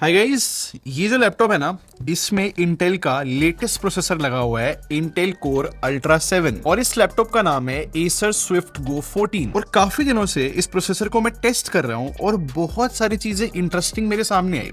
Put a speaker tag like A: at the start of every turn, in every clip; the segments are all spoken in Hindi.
A: हाय गाइस, ये जो लैपटॉप है ना, इसमें इंटेल का लेटेस्ट प्रोसेसर लगा हुआ है, इंटेल कोर अल्ट्रा 7। और इस लैपटॉप का नाम है Acer Swift Go 14। और काफी दिनों से इस प्रोसेसर को मैं टेस्ट कर रहा हूँ और बहुत सारी चीजें इंटरेस्टिंग मेरे सामने आई।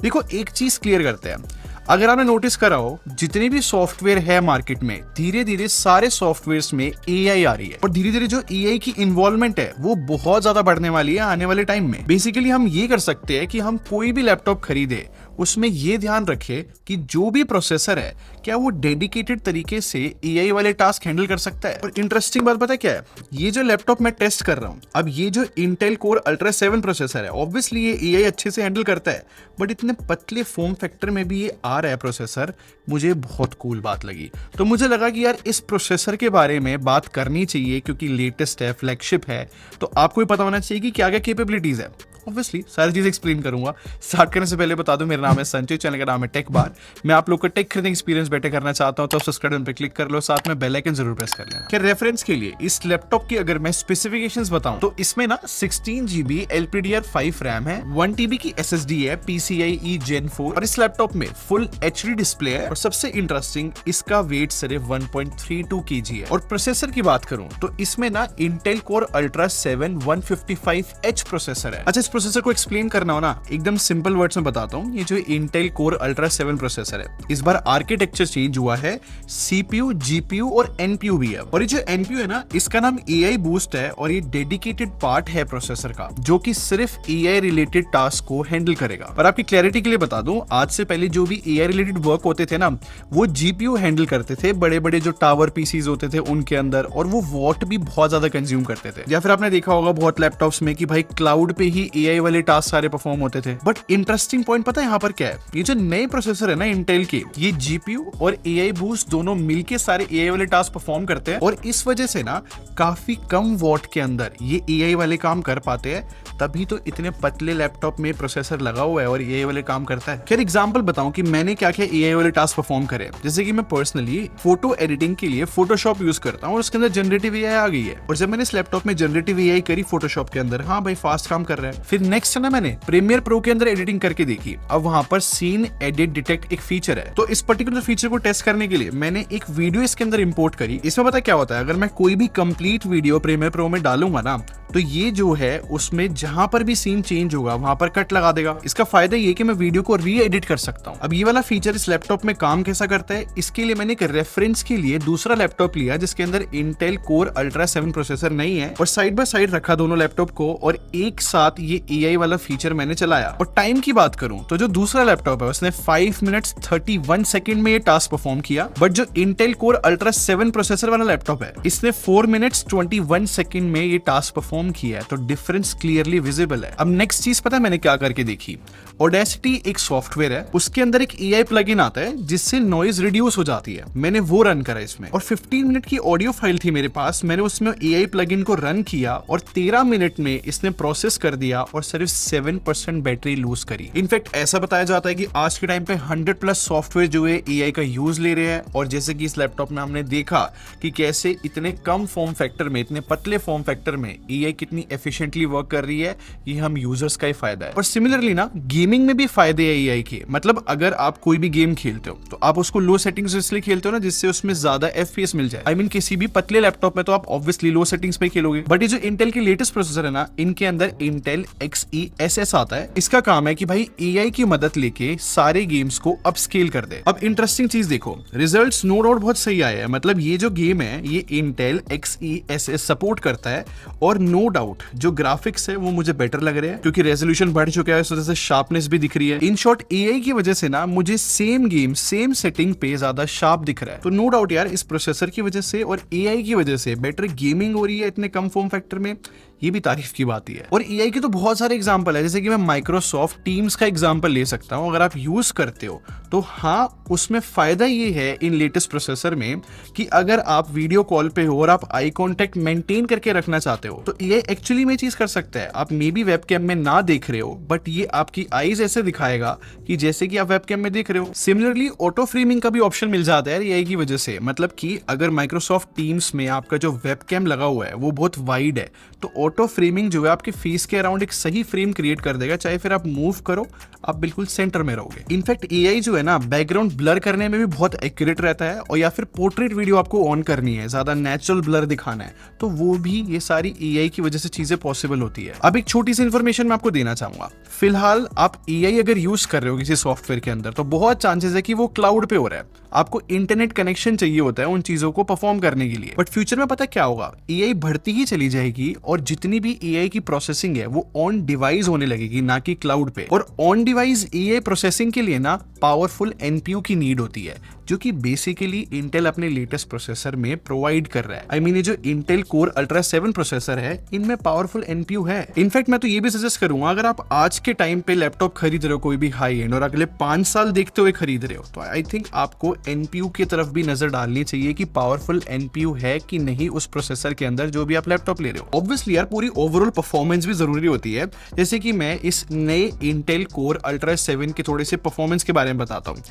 A: देखो, एक चीज क्लियर करते हैं, अगर आपने नोटिस करा हो, जितने भी सॉफ्टवेयर है मार्केट में, धीरे धीरे सारे सॉफ्टवेयर्स में एआई आ रही है और धीरे धीरे जो एआई की इन्वॉल्वमेंट है वो बहुत ज्यादा बढ़ने वाली है आने वाले टाइम में। बेसिकली हम ये कर सकते हैं कि हम कोई भी लैपटॉप खरीदे उसमें ये ध्यान रखें कि जो भी प्रोसेसर है क्या वो डेडिकेटेड तरीके से एआई वाले टास्क हैंडल कर सकता है। और इंटरेस्टिंग बात पता है क्या है, ये जो लैपटॉप मैं टेस्ट कर रहा हूँ, अब ये जो इंटेल कोर अल्ट्रा 7 प्रोसेसर है, ऑब्वियसली ये एआई अच्छे से हैंडल करता है, बट इतने पतले फॉर्म फैक्टर में भी ये आ रहा है प्रोसेसर, मुझे बहुत कूल बात लगी। तो मुझे लगा कि यार इस प्रोसेसर के बारे में बात करनी चाहिए क्योंकि लेटेस्ट है, फ्लैगशिप है, तो आपको भी पता होना चाहिए कि क्या क्या कैपेबिलिटीज है। ऑब्वियसली सारी चीज एक्सप्लेन करूंगा। स्टार्ट करने से पहले बता दूं, मेरा नाम है संजय, चैनल का नाम है टेक बार। मैं आप लोग का टेक खरीदने एक्सपीरियंस बेटर करना चाहता हूं तो सब्सक्राइब बटन पे क्लिक कर लो, साथ में बेल आइकन जरूर प्रेस कर लेना। क्या रेफरेंस के लिए इस लैपटॉप की अगर मैं स्पेसिफिकेशंस बताऊं तो इसमें ना 16 GB LPDDR5 रैम है, 1 TB की SSD है PCIe Gen 4, और इस लैपटॉप में फुल HD डिस्प्ले है, और सबसे इंटरेस्टिंग इसका वेट सिर्फ 1.32 kg है। और प्रोसेसर की बात करूं तो इसमें ना Intel core ultra 7 155H processor है। अच्छा, प्रोसेसर को एक्सप्लेन करना हो ना, एकदम सिंपल वर्ड्स में बताता हूं। ये जो इंटेल कोर अल्ट्रा 7 प्रोसेसर है, इस बार आर्किटेक्चर चेंज हुआ है, CPU, GPU और NPU भी है। और ये जो NPU है ना, इसका नाम AI बूस्ट है और ये डेडिकेटेड पार्ट है प्रोसेसर का जो कि सिर्फ AI रिलेटेड टास्क को हैंडल करेगा। और आपकी क्लैरिटी के लिए बता दूं, आज से पहले जो भी AI रिलेटेड वर्क होते थे ना, वो GPU हैंडल करते थे, बड़े बड़े जो टावर पीसीज होते थे उनके अंदर, और वो वॉट भी बहुत ज्यादा कंज्यूम करते थे। या फिर आपने देखा होगा बहुत लैपटॉप्स में कि भाई क्लाउड पे ही AI वाले टास्क सारे परफॉर्म होते थे। बट इंटरेस्टिंग पॉइंट पता है यहाँ पर क्या है, ये जो नए प्रोसेसर है ना इंटेल के, ये GPU और AI बूस्ट दोनों मिलके सारे AI वाले टास्क परफॉर्म करते हैं, और इस वजह से ना काफी कम वॉट के अंदर ये AI वाले काम कर पाते हैं। तभी तो इतने पतले लैपटॉप में प्रोसेसर लगा हुआ है और AI वाले काम करता है। खैर, एग्जांपल बताऊं कि मैंने क्या क्या AI वाले टास्क परफॉर्म करे। जैसे कि मैं पर्सनली फोटो एडिटिंग के लिए फोटोशॉप यूज करता हूँ और उसके अंदर जनरेटिव AI आ गई है, और जब मैंने इस लैपटॉप में जनरेटिव AI करी फोटोशॉप के अंदर, हाँ भाई फास्ट काम कर रहा है। फिर नेक्स्ट ना मैंने प्रीमियर प्रो के अंदर एडिटिंग करके देखी, अब वहां पर सीन एडिट डिटेक्ट एक फीचर है, तो इस पर्टिकुलर फीचर को टेस्ट करने के लिए मैंने एक वीडियो इसके अंदर इंपोर्ट करी। इसमें पता क्या होता है, अगर मैं कोई भी कंप्लीट वीडियो प्रीमियर प्रो में डालूंगा ना, तो ये जो है उसमें जहां पर भी सीन चेंज होगा वहां पर कट लगा देगा। इसका फायदा ये कि मैं वीडियो को री एडिट कर सकता हूं। अब ये वाला फीचर इस लैपटॉप में काम कैसा करता है, इसके लिए मैंने एक रेफरेंस के लिए दूसरा लैपटॉप लिया जिसके अंदर इंटेल कोर अल्ट्रा 7 प्रोसेसर नहीं है, और साइड बाय साइड रखा दोनों लैपटॉप को, और एक साथ ये AI वाला फीचर मैंने चलाया। और टाइम की बात करूं तो जो दूसरा लैपटॉप है उसने 5 मिनट्स 31 सेकंड में ये टास्क परफॉर्म किया, बट जो इंटेल कोर अल्ट्रा 7 प्रोसेसर वाला लैपटॉप है इसने 4 मिनट्स 21 सेकंड में ये टास्क परफॉर्म किया है। तो डिफरेंस क्लियरली विजिबल है। अब नेक्स्ट चीज पता है मैंने क्या करके देखी, ऑडेसिटी एक सॉफ्टवेयर है, उसके अंदर एक AI प्लगइन आता है जिससे नॉइज रिड्यूस हो जाती है, मैंने वो रन करा इसमें, और 15 मिनट की ऑडियो फाइल थी मेरे पास, मैंने उसमें AI प्लगइन को रन किया और 13 मिनट में इसने प्रोसेस कर दिया और सिर्फ 7% बैटरी लूज करी। इनफैक्ट ऐसा बताया जाता है कि आज के टाइम पे 100+ सॉफ्टवेयर जो है AI का यूज ले रहे हैं, और जैसे कि इस लैपटॉप में हमने देखा कि कैसे इतने कम फॉर्म फैक्टर में, इतने पतले फॉर्म फैक्टर में AI कितनी एफिशिएंटली वर्क कर रही है, ये हम यूजर्स का ही फायदा है। और सिमिलरली ना गेमिंग में भी फायदे है AI के। मतलब अगर आप कोई भी गेम खेलते हो तो आप उसको लो सेटिंग्स इसलिए खेलते हो ना जिससे उसमें ज्यादा FPS मिल जाए। I mean, किसी भी पतले लैपटॉप में तो आप ऑब्वियसली लो सेटिंग्स पे खेलोगे, बट ये जो इंटेल के लेटेस्ट प्रोसेसर है ना, इनके अंदर इंटेल XeSS आता है। इसका काम है कि भाई AI की मदद लेके सारे गेम्स को अपस्केल कर दे। अब इंटरेस्टिंग चीज देखो, रिजल्ट्स नो डाउट बहुत सही आए हैं। मतलब ये जो गेम है ये इंटेल XeSS सपोर्ट करता है, और नो डाउट जो ग्राफिक्स है वो मुझे बेटर लग रहे हैं क्योंकि रेजोल्यूशन बढ़ चुका है, इस वजह से शार्पनेस भी दिख रही है। इन शॉर्ट AI की वजह से ना मुझे सेम गेम सेम सेटिंग पे ज्यादा शार्प दिख रहा है। तो नो डाउट यार, इस प्रोसेसर की वजह से और AI की वजह से बेटर गेमिंग हो रही है इतने कम फॉर्म फैक्टर में, ये भी तारीफ की बात ही है। और AI के तो बहुत सारे एग्जांपल है, जैसे कि मैं माइक्रोसॉफ्ट टीम्स का एग्जांपल ले सकता हूं। अगर आप यूज करते हो तो हाँ, उसमें फायदा ये है इन लेटेस्ट प्रोसेसर में कि अगर आप वीडियो कॉल पे हो और आप आई कांटेक्ट मेंटेन करके रखना चाहते हो तो AI एक्चुअली में चीज कर सकता है। आप मे बी वेबकैम में ना देख रहे हो, बट ये आपकी आईज ऐसे दिखाएगा कि जैसे कि आप वेबकैम में देख रहे हो। सिमिलरली ऑटो फ्रेमिंग का भी ऑप्शन मिल जाता है AI की वजह से। मतलब कि अगर माइक्रोसॉफ्ट टीम्स में आपका जो वेबकैम लगा हुआ है वो बहुत वाइड है, तो ऑटो फ्रेमिंग जो है आपके फेस के अराउंड एक सही फ्रेम क्रिएट कर देगा, चाहे फिर आप मूव करो, आप बिल्कुल सेंटर में रहोगे। इनफैक्ट एआई जो है ना बैकग्राउंड ब्लर करने में भी बहुत एक्यूरेट रहता है, और या फिर पोर्ट्रेट वीडियो आपको ऑन करनी है, ज्यादा नेचुरल ब्लर दिखाना है, तो वो भी ये सारी एआई की वजह से चीजें पॉसिबल होती है। अब एक छोटी सी इन्फॉर्मेशन मैं आपको देना चाहूंगा, फिलहाल आप एआई अगर यूज कर रहे हो किसी सॉफ्टवेयर के अंदर तो बहुत चांसेस है कि वो क्लाउड पे हो रहा है, आपको इंटरनेट कनेक्शन चाहिए होता है उन चीजों को परफॉर्म करने के लिए। बट फ्यूचर में पता क्या होगा, एआई बढ़ती ही चली जाएगी और जितनी भी एआई की प्रोसेसिंग है वो ऑन डिवाइस होने लगेगी, ना कि क्लाउड पे। और ऑन डिवाइस एआई प्रोसेसिंग के लिए ना पावरफुल एनपीयू की नीड होती है, जो कि बेसिकली इंटेल अपने लेटेस्ट प्रोसेसर में प्रोवाइड कर रहा है। आई मीन ये जो इंटेल कोर अल्ट्रा 7 प्रोसेसर है इनमें पावरफुल एनपीयू है। इनफैक्ट मैं तो ये भी सजेस्ट करूंगा, अगर आप आज के टाइम पे लैपटॉप खरीद रहे हो कोई भी हाई एंड और अगले 5 साल देखते हुए खरीद रहे हो, तो आई थिंक आपको एनपीयू की तरफ भी नजर डालनी चाहिए कि पावरफुल एनपीयू है कि नहीं उस प्रोसेसर के अंदर जो भी आप लैपटॉप ले रहे हो। ऑब्वियसली यार पूरी ओवरऑल परफॉर्मेंस भी जरूरी होती है, जैसे कि मैं इस नए इंटेल कोर अल्ट्रा 7 के थोड़े से परफॉर्मेंस के बारे में बताता हूँ।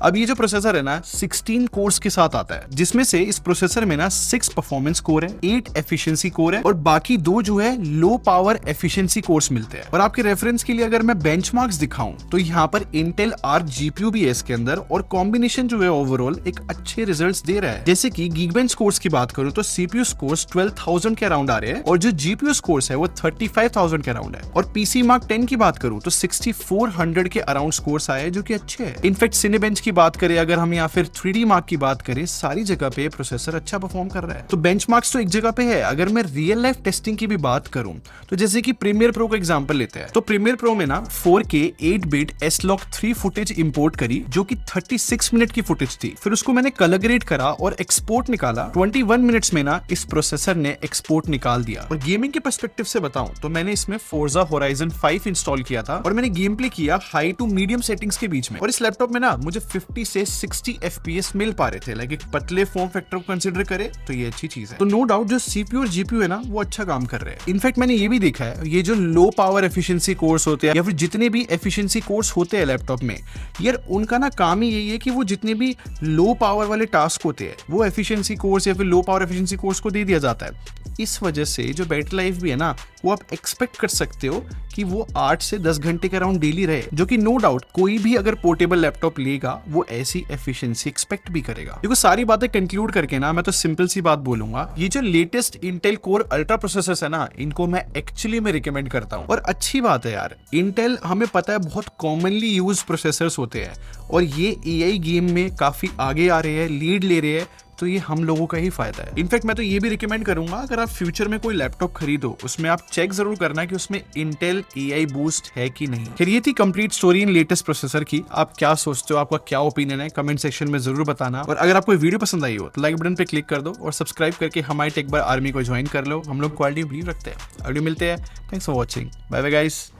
A: अब ये जो प्रोसेसर है ना 16 कोर्स के साथ आता है, जिसमें से इस प्रोसेसर में ना 6 परफॉर्मेंस कोर है, 8 एफिशिएंसी कोर है और बाकी 2 जो है लो पावर एफिशिएंसी कोर्स मिलते हैं। और आपके रेफरेंस के लिए अगर मैं बेंचमार्क्स दिखाऊं तो यहाँ पर इंटेल आर्क जीपीयू भी है इसके अंदर, और कॉम्बिनेशन जो है ओवरऑल एक अच्छे रिजल्ट्स दे रहा है। जैसे कि गीकबेंच स्कोर्स की बात करूं तो सीपीयू स्कोर्स 12,000 के अराउंड आ रहे हैं और जो जीपीयू स्कोर्स है वो 35,000 के अराउंड है। और पीसी मार्क 10 की बात करूं तो 6400 के अराउंड स्कोर्स आए जो कि अच्छे हैं। इनफैक्ट सिनेबेंच की बात करें अगर हम, या फिर 3D मार्क की बात करें, सारी जगह पे प्रोसेसर अच्छा परफॉर्म कर रहा है। तो बेंचमार्क्स तो एक जगह पे है। अगर मैं रियल लाइफ टेस्टिंग की भी बात करूं तो जैसे कि प्रीमियर प्रो का एग्जांपल लेते हैं, तो प्रीमियर प्रो में ना 4K 8-बिट S-Log3 फुटेज इंपोर्ट करी जो कि 36 मिनट की फुटेज थी। फिर उसको मैंने कलर ग्रेड करा और एक्सपोर्ट निकाला। 21 मिनट्स में ना इस प्रोसेसर ने एक्सपोर्ट निकाल दिया। और गेमिंग के पर्सपेक्टिव से बताऊं तो मैंने इसमें Forza Horizon 5 इंस्टॉल किया था और मैंने गेम प्ले किया हाई टू मीडियम सेटिंग्स के बीच में, और इस लैपटॉप में ना मुझे 50 से 60 FPS मिल पा रहे थे। लाइक एक पतले फॉर्म फैक्टर को कंसीडर करे तो ये अच्छी चीज है। तो नो डाउट जो सीपीयू और जीपीयू है ना वो अच्छा काम कर रहे हैं। इनफैक्ट मैंने ये भी देखा है, ये जो लो पावर एफिशिएंसी कोर्स होते हैं या फिर जितने भी एफिशिएंसी कोर्स होते हैं लैपटॉप में, यार उनका ना काम ही यही है कि वो जितने भी लो पावर वाले टास्क होते हैं वो एफिशिएंसी कोर्स या फिर लो पावर एफिशिएंसी कोर्स को दे दिया जाता है। इस वजह से जो बैटरी लाइफ भी है ना वो आप एक्सपेक्ट कर सकते हो कि वो 8 से 10 घंटे के अराउंड डेली रहे, जो कि नो डाउट कोई भी अगर पोर्टेबल लैपटॉप लेगा वो ऐसी एफिशिएंसी एक्सपेक्ट भी करेगा। देखो सारी बातें कंक्लूड करके ना मैं तो सिंपल सी बात बोलूंगा, ये जो latest Intel core ultra processors है ना इनको मैं एक्चुअली में रिकमेंड करता हूँ। और अच्छी बात है यार, इंटेल हमें पता है बहुत कॉमनली यूज प्रोसेसर्स होते हैं और ये एआई गेम में काफी आगे आ रहे हैं, लीड ले रहे हैं, तो ये हम लोगों का ही फायदा है। इनफैक्ट मैं तो ये भी रिकमेंड करूंगा अगर आप फ्यूचर में कोई लैपटॉप खरीदो उसमें आप चेक जरूर करना कि उसमें इंटेल एआई बूस्ट है कि नहीं। फिर ये थी complete story in latest processor की। आप क्या सोचते हो, आपका क्या ओपिनियन है, कमेंट सेक्शन में जरूर बताना। और अगर आपको वीडियो पसंद आई हो तो लाइक बटन पे क्लिक कर दो और सब्सक्राइब करके हमारे टेक बार आर्मी को ज्वाइन कर लो। हम लोग क्वालिटी बिलीव रखते हैं। अगले मिलते हैं। Thanks for watching. Bye bye guys.